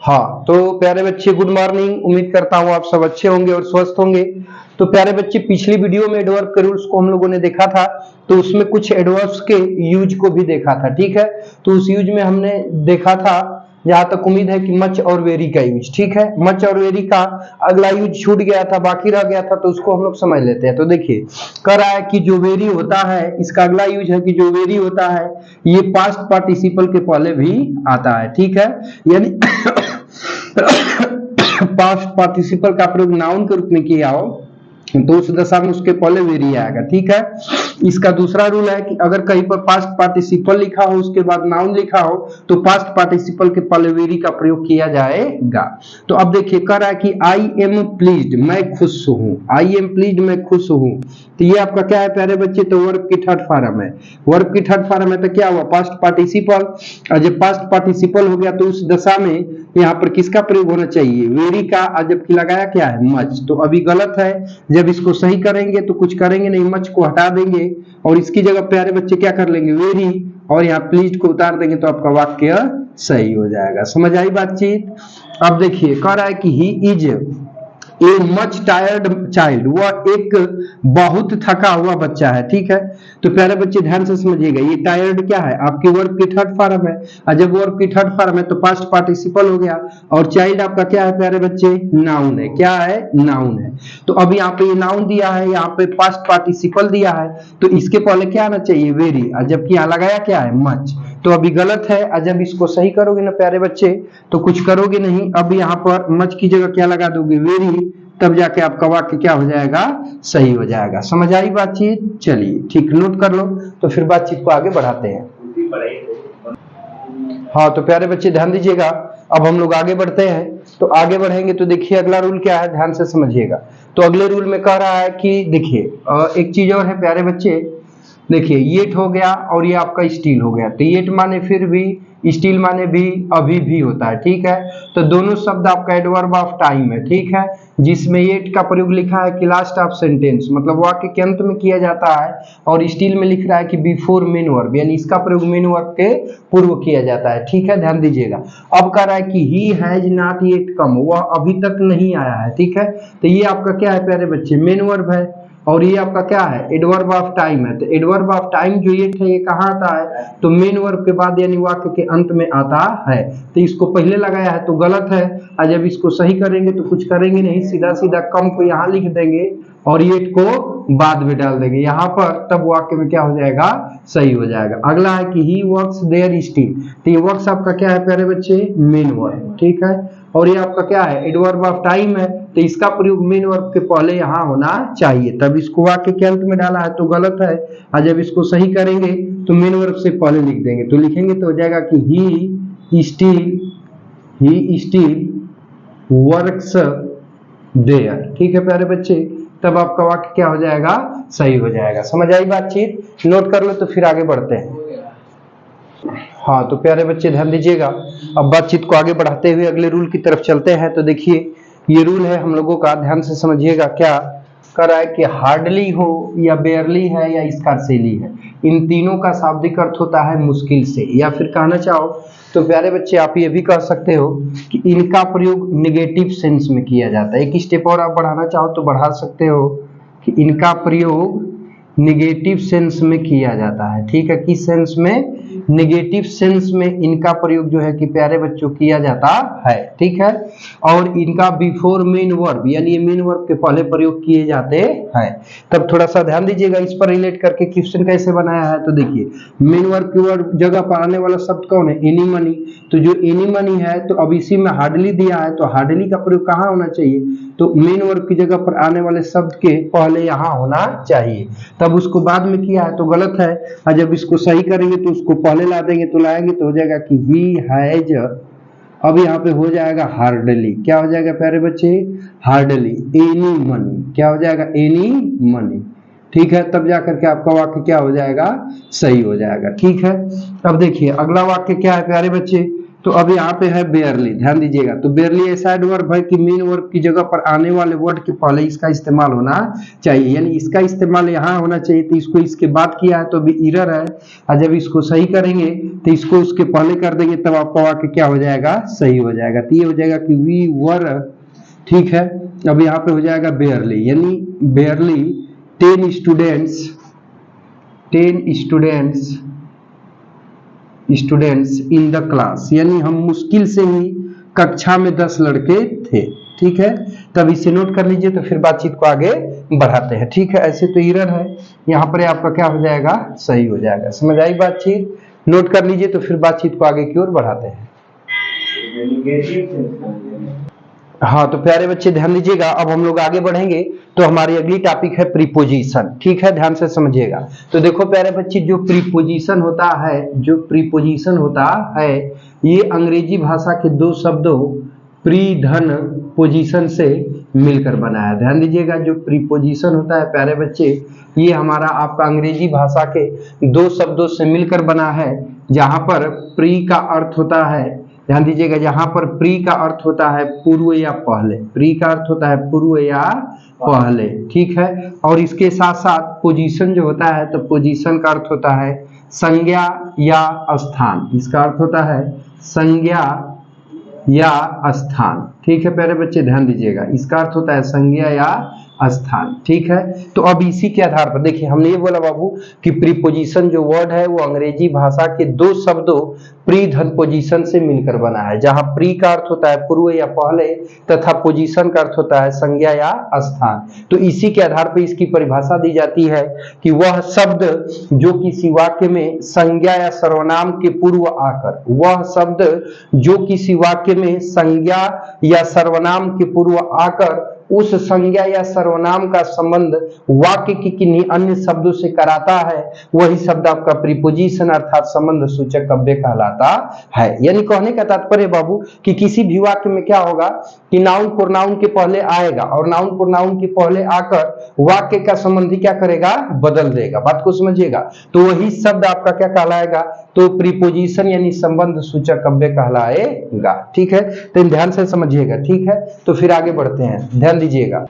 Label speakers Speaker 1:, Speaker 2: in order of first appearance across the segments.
Speaker 1: हाँ, तो प्यारे बच्चे गुड मॉर्निंग। उम्मीद करता हूँ आप सब अच्छे होंगे और स्वस्थ होंगे। तो प्यारे बच्चे पिछली वीडियो में एडवर्ब के रूल्स को हम लोगों ने देखा था, तो उसमें कुछ एडवर्ब्स के यूज को भी देखा था। ठीक है, तो उस यूज में हमने देखा था, जहां तक उम्मीद है कि मच और वेरी का यूज। ठीक है, मच और वेरी का अगला यूज छूट गया था, बाकी रह गया था, तो उसको हम लोग समझ लेते हैं। तो देखिए कह रहा है कि जो वेरी होता है, इसका अगला यूज है कि जो वेरी होता है ये पास्ट पार्टिसिपल के पहले भी आता है। ठीक है, यानी पास्ट पार्टिसिपल का प्रयोग नाउन के रूप में किया हो तो उस दशा में उसके पहले वेरी आएगा। ठीक है, इसका दूसरा रूल है कि अगर कहीं पर पास्ट पार्टिसिपल लिखा हो उसके बाद नाउन लिखा हो तो पास्ट पार्टिसिपल के पहले वेरी का प्रयोग किया जाएगा। तो अब देखिए कह रहा है कि आई एम प्लीज्ड, मैं खुश हूं। आई एम प्लीज्ड, मैं खुश हूं। तो ये आपका क्या है प्यारे बच्चे? तो वर्ब की थर्ड फॉर्म है। वर्ब की थर्ड फॉर्म है तो क्या हुआ? Past participle. और जब पास्ट पार्टिसिपल हो गया तो उस दशा में यहाँ पर किसका प्रयोग होना चाहिए? वेरी का। और जबकि लगाया क्या है? मच। तो अभी गलत है, जब इसको सही करेंगे तो कुछ करेंगे नहीं, मच को हटा देंगे और इसकी जगह प्यारे बच्चे क्या कर लेंगे? वेरी, और यहाँ प्लीज को उतार देंगे तो आपका वाक्य सही हो जाएगा। समझ आई बातचीत? अब देखिए कह रहा है कि he is a much tired child, वह एक बहुत थका हुआ बच्चा है। ठीक है, तो प्यारे बच्चे ध्यान से समझिएगा, ये टायर्ड क्या है? आपकी वर्ब की थर्ड फॉर्म है, और जब वर्ब की थर्ड फॉर्म है तो पास्ट पार्टिसिपल हो गया, और चाइल्ड आपका क्या है प्यारे बच्चे? नाउन है। क्या है? नाउन है। तो अब यहाँ पे ये नाउन दिया है, यहाँ पे पास्ट पार्टिसिपल दिया है, तो इसके पहले क्या आना चाहिए? वेरी। और जबकि यहाँ लगाया क्या है? मच। तो अभी गलत है, और जब इसको सही करोगे ना प्यारे बच्चे तो कुछ करोगे नहीं। अब यहाँ पर मच की जगह क्या लगा दोगे? वेरी, तब जाके आपका वाक्य क्या हो जाएगा? सही हो जाएगा। समझ आई बातचीत? चलिए ठीक, नोट कर लो, तो फिर बातचीत को आगे बढ़ाते हैं। हाँ, तो प्यारे बच्चे ध्यान दीजिएगा, अब हम लोग आगे बढ़ते हैं। तो आगे बढ़ेंगे तो देखिए अगला रूल क्या है, ध्यान से समझिएगा। तो अगले रूल में कह रहा है कि देखिए एक चीज और है प्यारे बच्चे, देखिए येट हो गया और ये आपका स्टील हो गया। तो येट माने फिर भी, स्टील माने भी, अभी भी होता है। ठीक है, तो दोनों शब्द आपका एडवर्ब ऑफ टाइम है। ठीक है, जिसमें येट का प्रयोग लिखा है कि लास्ट ऑफ सेंटेंस, मतलब वाक्य के अंत में किया जाता है, और स्टील में लिख रहा है कि बिफोर मेन वर्ब, यानी इसका प्रयोग मेन वर्ब के पूर्व किया जाता है। ठीक है, ध्यान दीजिएगा। अब कह रहा है कि ही हैज नॉट येट कम, वह अभी तक नहीं आया है। ठीक है, तो ये आपका क्या है प्यारे बच्चे? मेन वर्ब है, और ये आपका क्या है? एडवर्ब ऑफ टाइम है। तो एडवर्ब ऑफ टाइम जो ये थे, ये कहाँ आता है? तो मेन वर्ब के बाद यानी वाक्य के अंत में आता है। तो इसको पहले लगाया है तो गलत है, और जब इसको सही करेंगे तो कुछ करेंगे नहीं, सीधा सीधा कम को यहाँ लिख देंगे और ये को बाद में डाल देंगे यहाँ पर, तब वाक्य में क्या हो जाएगा? सही हो जाएगा। अगला है कि ही वर्क्स देयर स्टील। तो ये वर्क्स आपका क्या है प्यारे बच्चे? Main verb. ठीक है, और ये आपका क्या है? एडवर्ब ऑफ टाइम है, तो इसका प्रयोग मेन वर्ब के पहले यहाँ होना चाहिए, तब इसको वाक्य के अंत में डाला है तो गलत है, और जब इसको सही करेंगे तो मेन वर्ब से पहले लिख देंगे। तो लिखेंगे तो हो जाएगा कि ही स्टील वर्क्स देयर। ठीक है प्यारे बच्चे, तब आपका वाक्य क्या हो जाएगा? सही हो जाएगा। समझ आई बातचीत? नोट कर लो, तो फिर आगे बढ़ते हैं। हाँ, तो प्यारे बच्चे ध्यान दीजिएगा, अब बातचीत को आगे बढ़ाते हुए अगले रूल की तरफ चलते हैं। तो देखिए ये रूल है हम लोगों का, ध्यान से समझिएगा। क्या कर रहा है कि हार्डली हो या बेयरली है या स्कार्सेली है, इन तीनों का शाब्दिक अर्थ होता है मुश्किल से, या फिर कहना चाहो तो प्यारे बच्चे आप ये भी कह सकते हो कि इनका प्रयोग निगेटिव सेंस में किया जाता है। एक स्टेप और आप बढ़ाना चाहो तो बढ़ा सकते हो कि इनका प्रयोग निगेटिव सेंस में किया जाता है। ठीक है, किस सेंस में? निगेटिव सेंस में इनका प्रयोग जो है कि प्यारे बच्चों किया जाता है। ठीक है, और इनका बिफोर मेन वर्ब, यानी ये मेन वर्ब के पहले प्रयोग किए जाते हैं। तब थोड़ा सा ध्यान दीजिएगा, इस पर रिलेट करके क्वेश्चन कैसे बनाया है। तो देखिए मेन वर्ब की वर्ब जगह पर आने वाला शब्द कौन है? Any money. तो जो एनी मनी है, तो अब इसी में हार्डली दिया है, तो हार्डली का प्रयोग कहाँ होना चाहिए? तो मेन वर्ब की जगह पर आने वाले शब्द के पहले यहाँ होना चाहिए, तब उसको बाद में किया है तो गलत है, और जब इसको सही करेंगे तो उसको पहले ला देंगे, तो लाएंगे तो हो जाएगा कि ही हैज, अब यहाँ पे हो जाएगा हार्डली। क्या हो जाएगा प्यारे बच्चे? Hardly any money. क्या हो जाएगा? Any money. ठीक है, तब जाकर के आपका वाक्य क्या हो जाएगा? सही हो जाएगा। ठीक है, अब देखिए अगला वाक्य क्या है प्यारे बच्चे? तो अब यहाँ पे है बेयरली, ध्यान दीजिएगा। तो बेयरली ऐसा एडवर्ब है कि मेन वर्ब की जगह पर आने वाले वर्ड के पहले इसका इस्तेमाल होना चाहिए, यानी इसका इस्तेमाल यहाँ होना चाहिए, तो इसको इसके बाद किया है तो अभी एरर है। और जब इसको सही करेंगे तो इसको उसके पहले कर देंगे, तब आपका वाक्य क्या हो जाएगा, सही हो जाएगा। तो ये हो जाएगा कि वी वर, ठीक है। अब यहाँ पे हो जाएगा बेयरली, यानी बेयरली 10 स्टूडेंट्स इन द क्लास, यानी हम मुश्किल से ही कक्षा में 10 लड़के थे, ठीक है। तब इसे नोट कर लीजिए, तो फिर बातचीत को आगे बढ़ाते हैं, ठीक है। ऐसे तो एरर है, यहाँ पर आपका क्या हो जाएगा, सही हो जाएगा। समझ आई बातचीत, नोट कर लीजिए, तो फिर बातचीत को आगे की ओर बढ़ाते हैं। हाँ तो प्यारे बच्चे ध्यान दीजिएगा, अब हम लोग आगे बढ़ेंगे तो हमारी अगली टॉपिक है प्रीपोजिशन, ठीक है, ध्यान से समझिएगा। तो देखो प्यारे बच्चे, जो प्रीपोजिशन होता है ये अंग्रेजी भाषा के दो शब्दों प्री धन पोजीशन से मिलकर बना है। ध्यान दीजिएगा, जो प्रीपोजिशन होता है प्यारे बच्चे, ये हमारा आपका अंग्रेजी भाषा के दो शब्दों से मिलकर बना है, जहां पर प्री का अर्थ होता है, ध्यान दीजिएगा, जहां पर प्री का अर्थ होता है पूर्व या पहले, प्री का अर्थ होता है पूर्व या पहले, ठीक है। और इसके साथ साथ पोजीशन जो होता है, तो पोजीशन का अर्थ होता है संज्ञा या स्थान, इसका अर्थ होता है संज्ञा या स्थान, ठीक है प्यारे बच्चे, ध्यान दीजिएगा, इसका अर्थ होता है संज्ञा या स्थान, ठीक है। तो अब इसी के आधार पर देखिए, हमने ये बोला बाबू कि प्रीपोजिशन जो वर्ड है वो अंग्रेजी भाषा के दो शब्दों प्री धन पोजीशन से मिलकर बना है, जहां प्री का अर्थ होता है पूर्व या पहले तथा पोजीशन का अर्थ होता है संज्ञा या स्थान। तो इसी के आधार पर इसकी परिभाषा दी जाती है कि वह शब्द जो किसी वाक्य में संज्ञा या सर्वनाम के पूर्व आकर, वह शब्द जो किसी वाक्य में संज्ञा या सर्वनाम के पूर्व आकर उस संज्ञा या सर्वनाम का संबंध वाक्य के किन्हीं अन्य शब्दों से कराता है, वही शब्द आपका प्रीपोजिशन अर्थात संबंध सूचक अव्यय कहलाता है। यानी कहने का तात्पर्य बाबू कि किसी भी वाक्य में क्या होगा कि नाउन प्रोनाउन के पहले आएगा और नाउन प्रोनाउन के पहले आकर वाक्य का संबंधी क्या करेगा, बदल देगा। बात को समझिएगा, तो वही शब्द आपका क्या कहलाएगा, तो प्रीपोजिशन यानी संबंध सूचक अव्यय कहलाएगा, ठीक है। तो ध्यान से समझिएगा, ठीक है। तो फिर आगे बढ़ते हैं, ध्यान दीजिएगा।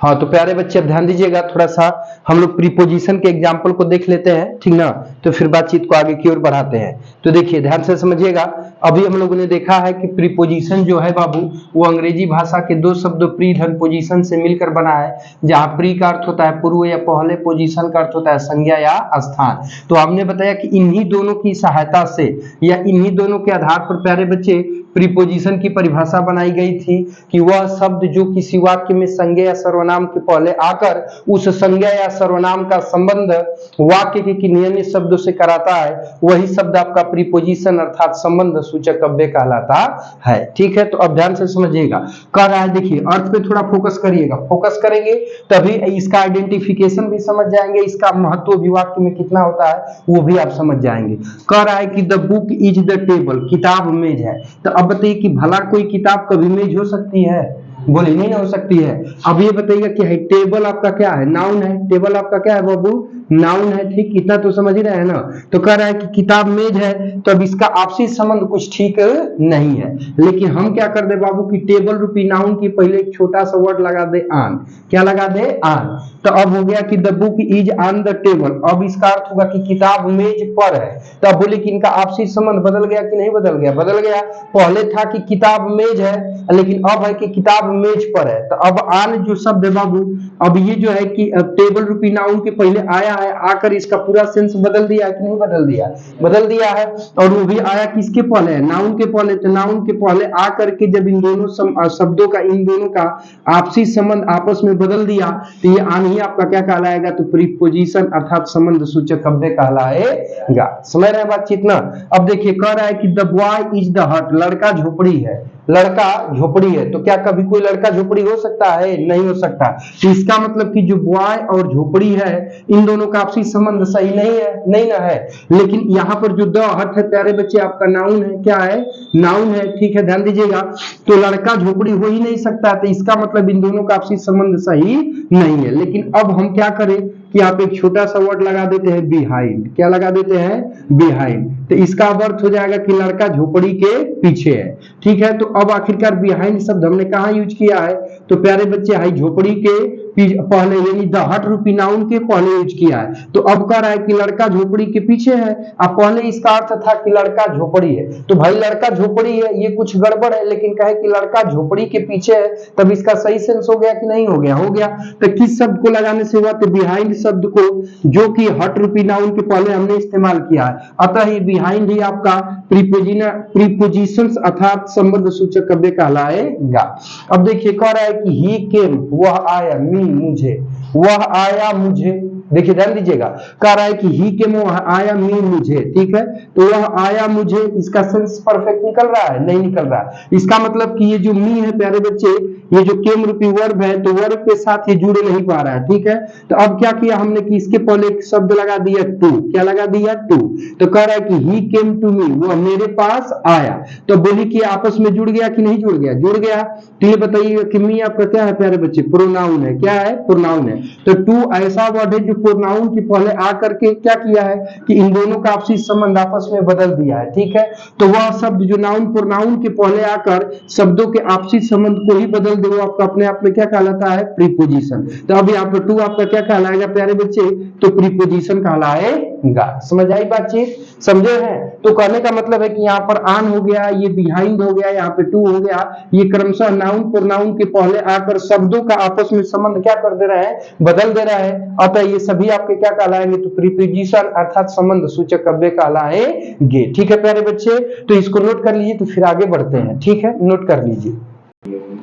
Speaker 1: हाँ तो प्यारे बच्चे अब ध्यान दीजिएगा, थोड़ा सा हम लोग प्रीपोजिशन के एग्जाम्पल को देख लेते हैं, ठीक ना, तो फिर बातचीत को आगे की ओर बढ़ाते हैं। तो देखिए ध्यान से समझिएगा, अभी हम लोगों ने देखा है कि प्रीपोजिशन जो है बाबू वो अंग्रेजी भाषा के दो शब्दों प्री धन पोजीशन से मिलकर बना है, जहां प्री का अर्थ होता है पूर्व या पहले, पोजीशन का अर्थ होता है संज्ञा या स्थान। तो हमने बताया कि इन्हीं दोनों की सहायता से या इन्हीं दोनों के आधार पर प्यारे बच्चे प्रीपोजिशन की परिभाषा बनाई गई थी कि वह शब्द जो किसी वाक्य में संज्ञा या सर्वनाम के पहले आकर उस संज्ञा या सर्वनाम का संबंध वाक्य के किन्हीं अन्य शब्दों से कराता है, वही शब्द आपका प्रीपोजिशन अर्थात संबंध सूचक अव्यय कहलाता है, ठीक है। तो अब ध्यान से समझिएगा, कह रहा है, देखिए अर्थ पे थोड़ा फोकस करिएगा, फोकस करेंगे तभी इसका आइडेंटिफिकेशन भी समझ जाएंगे, इसका महत्व भी वाक्य में कितना होता है वो भी आप समझ जाएंगे। कह रहा है कि the book is the table, किताब मेज है। तो अब बताइए कि भला कोई किताब कभी मेज हो सकती है, बोले नहीं ना हो सकती है। अब ये बताइएगा कि है टेबल आपका क्या है, नाउन है, टेबल आपका क्या है बाबू, नाउन है, ठीक, इतना तो समझ ही रहे हैं ना। तो कह रहा है कि किताब मेज है, तो अब इसका आपसी संबंध कुछ ठीक नहीं है, लेकिन हम क्या कर दे बाबू कि टेबल रूपी नाउन की पहले एक छोटा सा वर्ड लगा दे आन, क्या लगा दे आन। तो अब हो गया कि the book is on the table, अब इसका अर्थ होगा कि किताब मेज पर है। तो अब बोले कि इनका आपसी संबंध बदल गया कि नहीं बदल गया, बदल गया। पहले था कि किताब मेज है, लेकिन अब है कि किताब मेज पर है। तो अब आन जो शब्द है बाबू, अब ये जो है कि टेबल रूपी नाउन के पहले आया है, आकर इसका पूरा सेंस बदल दिया कि नहीं बदल दिया, बदल दिया है। और वो भी आया किसके पहले, नाउन के पहले। तो नाउन के पहले आकर के जब इन दोनों शब्दों का, इन दोनों का आपसी संबंध आपस में बदल दिया, तो ये आन ही आपका क्या कहलाएगा, तो प्रीपोजिशन अर्थात संबंध सूचक अव्यय कहलाएगा। समझ रहे हैं बातचीत ना। अब देखिए कह रहा है कि द बॉय इज द हट, लड़का झोपड़ी है, लड़का झोपड़ी है। तो क्या कभी कोई लड़का झोपड़ी हो सकता है, नहीं हो सकता। तो इसका मतलब कि जो बॉय और झोपड़ी है इन दोनों का आपसी संबंध सही नहीं है, नहीं ना है। लेकिन यहाँ पर जो द हट है प्यारे बच्चे आपका नाउन है, क्या है, नाउन है, ठीक है, ध्यान दीजिएगा। तो लड़का झोपड़ी हो ही नहीं सकता, तो इसका मतलब इन दोनों का आपसी संबंध सही नहीं है। लेकिन अब हम क्या करें कि आप एक छोटा सा वर्ड लगा देते हैं बिहाइंड। क्या लगा देते हैं? बिहाइंड। तो इसका अर्थ हो जाएगा कि लड़का झोपड़ी के पीछे है। ठीक है, तो अब आखिरकार बिहाइंड शब्द हमने कहाँ यूज किया है? तो प्यारे बच्चे हाई झोपड़ी के पहले यानी द हट रूपी नाउन के पहले यूज किया है। तो अब कह रहा है कि लड़का झोपड़ी के पीछे है। अब पहले इसका अर्थ था कि लड़का झोपड़ी है, तो भाई लड़का झोपड़ी है ये कुछ गड़बड़ है, लेकिन कहे कि लड़का झोपड़ी के पीछे है, तब इसका सही सेंस हो गया कि नहीं हो गया? हो गया। तो किस शब्द को लगाने से हुआ? तो बिहाइंड शब्द को, जो कि हट रूपी नाउन के पहले हमने इस्तेमाल किया है। अतः ही बिहाइंड ही आपका प्रीपोजिशन अर्थात संबंध सूचक कव्य कहलाएगा। अब देखिए कह रहा है कि ही केम, वह आया, मी मुझे, वह आया मुझे। देखिए ध्यान दीजिएगा, कह रहा है कि ही केम, वह आया, मी मुझे। ठीक है, तो वह आया मुझे, इसका सेंस परफेक्ट निकल रहा है? नहीं निकल रहा है। इसका मतलब कि ये जो मी है प्यारे बच्चे, ये जो केम रूपी वर्ब है, तो वर्ब के साथ ये जुड़ नहीं पा रहा है। ठीक है, तो अब क्या किया हमने कि इसके पहले एक शब्द लगा दिया टू। क्या लगा दिया? टू। तो कह रहा है कि ही केम टू मी, वह मेरे पास आया। तो बोली कि आपस में जुड़ गया कि नहीं जुड़ गया? जुड़ गया। तो ये बताइए कि मी आपका क्या है प्यारे बच्चे? प्रोनाउन है। क्या है? प्रोनाउन है। तो टू ऐसा वर्ड है जो प्रोनाउन के पहले आकर के क्या किया है कि इन दोनों का आपसी संबंध आपस में बदल दिया है। ठीक है, तो वह शब्द जो नाउन प्रोनाउन के पहले आकर शब्दों के आपसी संबंध को ही बदल दे, वो आपका अपने आप में क्या कहलाता है? प्रीपोजिशन। तो अब यहाँ पर टू आपका क्या कहलाएगा प्यारे बच्चे? तो प्रीपोजिशन कहलाएगा। समझ आई बातचीत? समझे हैं? तो कहने का मतलब है कि यहाँ पर आन हो गया, ये बिहाइंड हो गया, यहाँ पे टू हो गया, ये क्रमशः नाउन प्रोनाउन के पहले आकर शब्दों का आपस में संबंध क्या कर दे रहा है? बदल दे रहा है। अतः ये सभी आपके क्या कहलाएंगे? तो प्रीपोजिशन अर्थात संबंध सूचक कव्य कहलाएंगे। ठीक है प्यारे बच्चे, तो इसको नोट कर लीजिए, तो फिर आगे बढ़ते हैं। ठीक है, नोट कर लीजिए।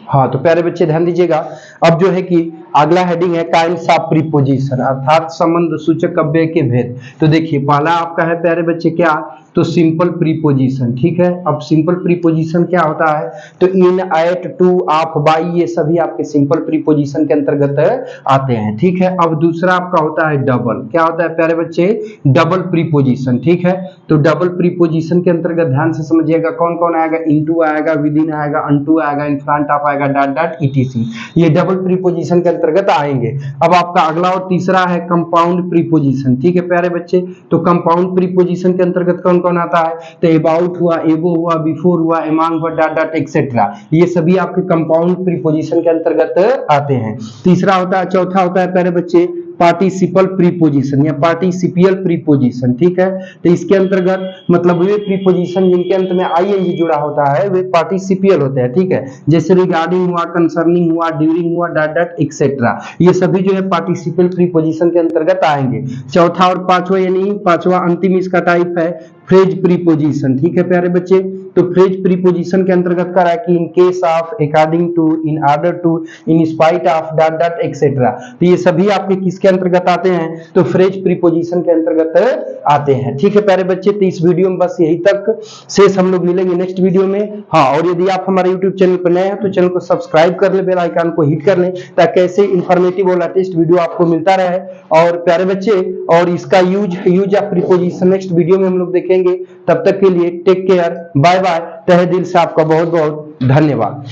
Speaker 1: हाँ, तो प्यारे बच्चे ध्यान दीजिएगा, अब जो है कि अगला हेडिंग है काइंड्स ऑफ प्रीपोजिशन अर्थात संबंध सूचक कव्य के भेद। तो देखिए पहला आपका है प्यारे बच्चे क्या? तो सिंपल प्रीपोजिशन। ठीक है, अब सिंपल प्रीपोजिशन क्या होता है? तो इन, एट, टू, ऑफ, बाई, ये सभी आपके सिंपल प्रीपोजिशन के अंतर्गत आते हैं। ठीक है, अब दूसरा आपका होता है डबल। क्या होता है प्यारे बच्चे? Double preposition. ठीक है, तो डबल प्रीपोजिशन के अंतर्गत ध्यान से समझिएगा कौन कौन आएगा? इनटू आएगा, विद इन आएगा, अनटू आएगा, इन फ्रंट ऑफ आएगा, डॉट डॉट ईटीसी, ये डबल प्रीपोजिशन के अंतर्गत आएंगे। अब आपका अगला और तीसरा है कंपाउंड प्रीपोजिशन। ठीक है प्यारे बच्चे, तो कंपाउंड प्रीपोजिशन के अंतर्गत कौन कौन आता है? तो अबाउट हुआ, एबो हुआ, बिफोर हुआ, अमंग हुआ, डॉट डॉट एक्सेट्रा, ये सभी आपके कंपाउंड प्रीपोजिशन के अंतर्गत आते हैं। तीसरा होता है, चौथा होता है प्यारे बच्चे पार्टिसिपल प्रीपोजिशन या पार्टिसिपियल प्रीपोजिशन। ठीक है, तो इसके अंतर्गत मतलब वे प्रीपोजिशन जिनके अंत में आईएनजी जुड़ा होता है वे पार्टिसिपियल होते हैं। ठीक है, जैसे रिगार्डिंग हुआ, कंसर्निंग हुआ, ड्यूरिंग हुआ, डॉट डॉट एक्सेट्रा, ये सभी जो है पार्टिसिपियल प्रीपोजिशन के अंतर्गत आएंगे। चौथा और पांचवा यानी पांचवा अंतिम इसका टाइप है फ्रेज प्रीपोजिशन। ठीक है प्यारे बच्चे, तो फ्रेज प्रीपोजिशन के अंतर्गत करा कि in case of, according to, in order to, in spite of, dot dot etcetera, तो ये सभी आपके किसके अंतर्गत आते हैं? तो फ्रेज प्रीपोजिशन के अंतर्गत आते हैं। ठीक है प्यारे बच्चे, तो इस वीडियो में बस यही तक, शेष हम लोग मिलेंगे नेक्स्ट वीडियो में। हाँ, और यदि आप हमारे यूट्यूब चैनल पर नए हैं तो चैनल को सब्सक्राइब कर ले, बेल आइकन को हिट कर लें, ताकि ऐसे इंफॉर्मेटिव और लेटेस्ट वीडियो आपको मिलता रहे। और प्यारे बच्चे, और इसका use of preposition next video में हम लोग देखेंगे। तब तक के लिए टेक केयर, बाय बाय, तहे दिल से आपका बहुत बहुत धन्यवाद।